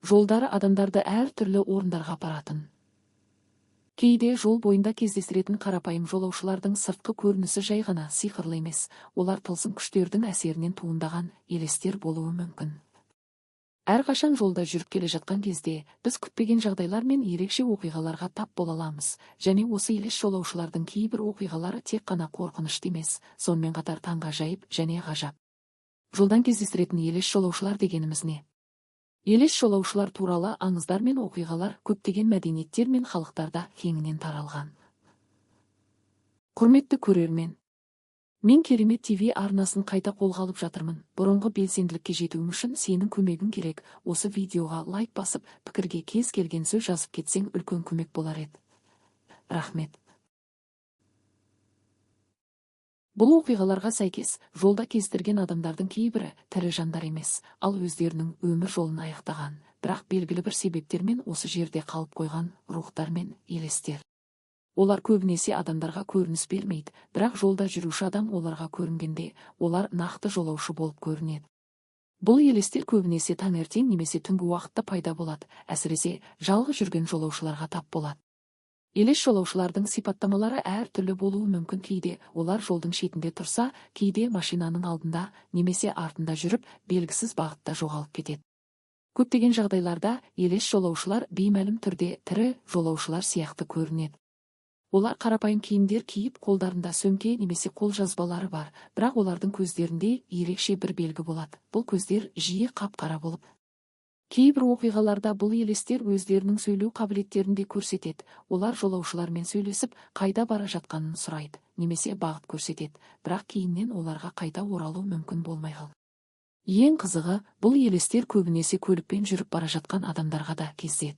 Жолдары адамдарды әр түрлі орындарға апаратын. Кейде жол бойында кездестіретін қарапайым жолаушылардың сыртқы көрінісі жай ғана сиқырлы емес, олар тылсым күштердің әсерінен туындаған елестер болуы мүмкін. Әрқашан жолда жүріп келе жатқан кезде біз күтпеген жағдайлар мен ерекше оқиғаларға тап бола аламыз, және осы елес жолаушылардың кейбір оқиғалары тек қана қорқынышты емес, сонымен қатар таңғажайып және ғажап. Жолдан кездестіретін елес жолаушылар дегеніміз не? Елес жолаушылар туралы аңыздар мен оқиғалар көптеген мәдениеттер мен халықтарда кеңінен таралған. Құрметті көрермен, мен Керемет ТВ арнасын қайта қолға алып жатырмын. Бұрынғы белсенділікке жетуім үшін сенің көмегің керек. Осы видеоға лайк басып, пікірге кез келген сөз жазып кетсең үлкен көмек болар еді. Рахмет. Бұл оқиғаларға сәйкес, жолда кездескен адамдардың кейбірі тірі жандар емес, ал өздерінің өмір жолын аяқтаған, бірақ белгілі бір себептермен осы жерде қалып қойған рухтар мен елестер. Олар көбінесе адамдарға көрініс бермейді, бірақ жолда жүруші адам оларға көрінгенде, олар нақты жолаушы болып көрінеді. Бұл елестер көбінесе таңертең немесе түнгі уақытта пайда болады, әсіресе жалғыз жүрген жолаушыларға тап болады. Елес жолаушылардың сипаттамалары әр түрлі болуы мүмкін. Кейде олар жолдың шетінде тұрса, кейде машинаның алдында немесе артында жүріп, белгісіз бағытта жоғалып кетеді. Көптеген жағдайларда елес жолаушылар беймәлім түрде тірі жолаушылар сияқты көрінеді. Олар қарапайым киімдер киіп, қолдарында сөмке немесе қолжазбалары бар, бірақ олардың көздерінде ерекше бір белгі болады. Бұл көздер жиі қап-қара болып. Кейбір оқиғаларда бұл елестер өздерінің сөйлеу қабілеттерінде көрсетеді. Олар жолаушылармен сөйлесіп, қайда бара жатқанын сұрайды, немесе бағыт көрсетеді, бірақ кейіннен оларға қайта оралу мүмкін болмай қалады. Ең қызығы, бұл елестер көбінесе көлікпен жүріп бара жатқан адамдарға да кездеседі.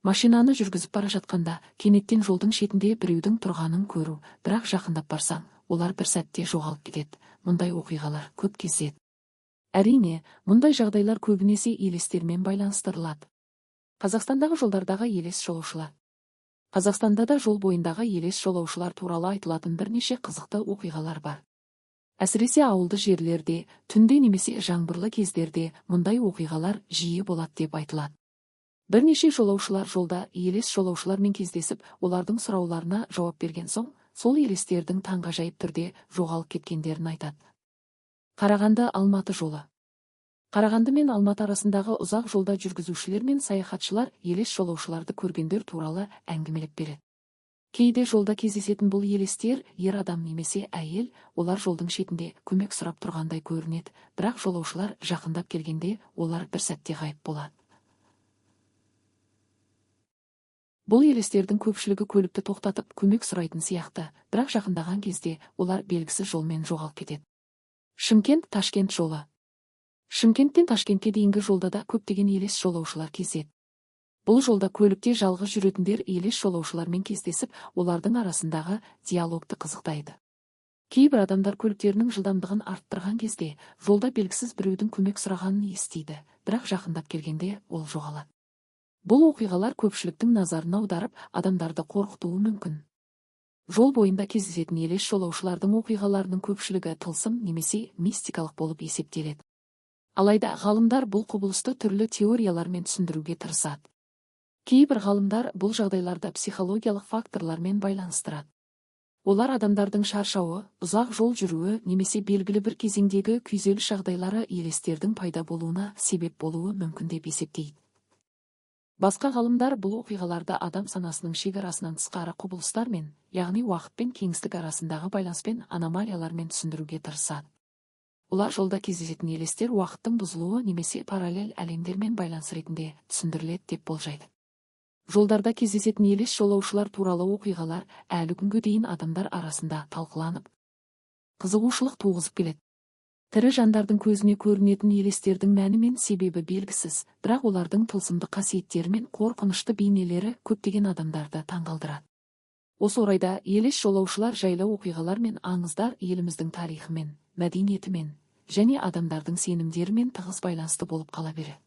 Машинаны жүргізіп бара жатқанда, кенеттен жолдың шетінде біреудің тұрғанын көру, бірақ жақындап барсаң, олар бір сәтте жоғалып кетеді. Мұндай оқиғалар көп кездеседі. Әрине, мұндай жағдайлар көбінесе елестермен байланыстырылады. Қазақстандағы жолдардағы елес жолаушылар. Қазақстанда да жол бойындағы елес жолаушылар туралы айтылатын бірнеше қызықты оқиғалар бар. Әсіресе ауылды жерлерде, түнде немесе жаңбырлы кездерде мұндай оқиғалар жиі болады деп айтылады. Бірнеше жолаушылар жолда елес жолаушылармен кездесіп, олардың сұрауларына жауап берген соң, сол елестердің таңғажайып түрде жоғалып кеткендерін айтады. Қарағанды-Алматы жолы. Қарағанды мен Алматы арасындағы ұзақ жолда жүргізушілер мен саяхатшылар елес жолаушыларды көргендер туралы әңгімелеп береді. Кейде жолда кездесетін бұл елестер ер адам немесе әйел, олар жолдың шетінде көмек сұрап тұрғандай көрінеді, бірақ жолаушылар жақындап келгенде олар бір сәтте ғайып болады. Бұл елестердің көпшілігі көлікті тоқтатып көмек сұрайтын сияқты, бірақ жақындаған кезде олар белгісіз жолмен жоғалып кетеді. Шымкент-Ташкент жолы. Шымкенттен Ташкентке дейінгі жолда да көптеген елес жолаушылар кездеседі. Бұл жолда көлікте жалғыз жүретіндер елес жолаушылармен кездесіп, олардың арасындағы диалогты қызықтайды. Кейбір адамдар көліктерінің жылдамдығын арттырған кезде, жолда белгісіз біреудің көмек сұрағанын естиді, бірақ жақындап келгенде ол жоғалады. Бұл оқиғалар көпшіліктің назарын аударып, адамдарды қорқытуы мүмкін. Жол бойында кездесетін елес жолаушылардың оқиғаларының көпшілігі тылсым немесе мистикалық болып есептеледі. Алайда ғалымдар бұл құбылысты түрлі теориялармен түсіндіруге тырысады. Кейбір ғалымдар бұл жағдайларды психологиялық факторлармен байланыстырады. Олар адамдардың шаршауы, ұзақ жол жүруі немесе белгілі бір кезеңдегі күйзеліс жағдайлары елестердің пайда болуына себеп болуы мүмкін деп есептейді. Басқа ғалымдар бұл оқиғаларды адам санасының шекарасынан тысқары құбылыстармен, яғни уақыт пен кеңістік арасындағы байланыспен аномалиялармен түсіндіруге тырысады. Олар жолда кездесетін елестер уақыттың бұзылуы немесе параллель әлемдермен байланыс ретінде түсіндіріледі деп болжайды. Жолдарда кездесетін елес жолаушылар туралы оқиғалар әлі күнге дейін адамдар арасында талқыланып, қызығушылық туғызып келеді. Тірі жандардың көзіне көрінетін елестердің мәні мен себебі белгісіз, бірақ олардың тылсымды қасиеттері мен қорқынышты бейнелері көптеген адамдарды таңғалдырады. Осы орайда елес жолаушылар жайлы оқиғалар мен аңыздар еліміздің тарихымен, мәдениетімен және адамдардың сенімдерімен тығыз байланысты болып қала береді.